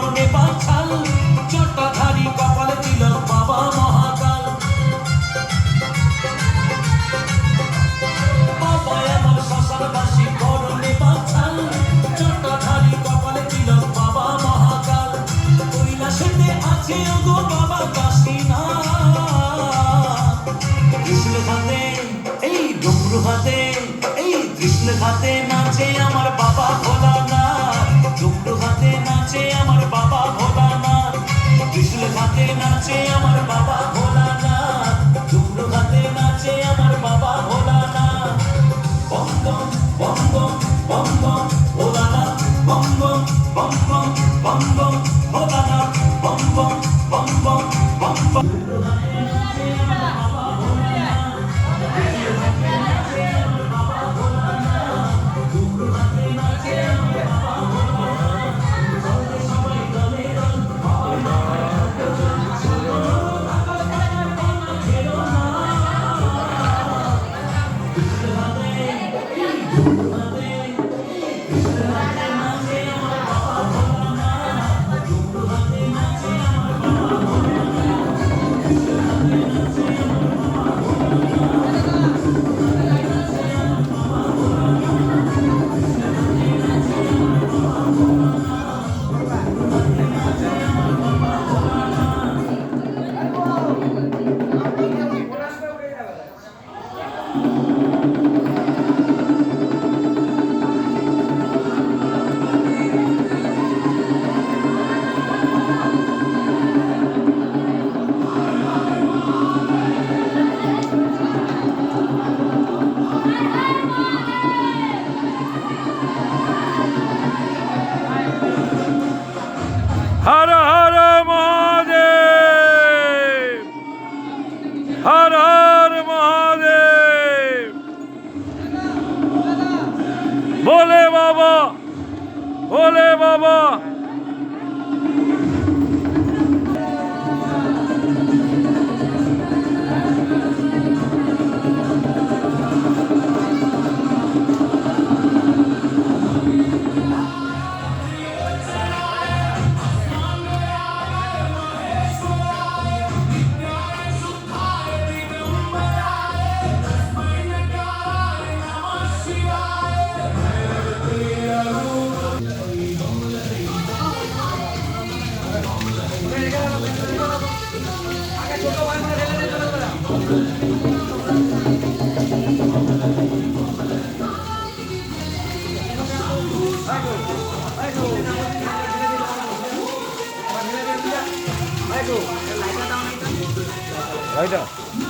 পরনে পাছাল জটাধারী কপালে তিলক বাবা মহাকাল বাবা আমার শ্মশানবাসী পরনে পাছাল জটাধারী কপালে তিলক বাবা মহাকাল কৈলাসেতে আছে ওগো বাবা কাশীনাথ ত্রিশূল হাতে এই ডমরু হাতে এই ত্রিশূল হাতে নাচে আমার বাবা ভোলানাথ ডমরু হাতে নাচে আমার বাবা ভোলানাথ ত্রিশূল হাতে নাচে আমার বাবা ভোলানাথ ডমরু হাতে নাচে আমার বাবা ভোলানাথ বম বম বম বম বম বম ভোলানাথ বম বম বম বম বম বম ভোলানাথ বম বম বম বম বম বম हर हर महादेव हर हर महादेव भोले बाबा भोले बाबा Right.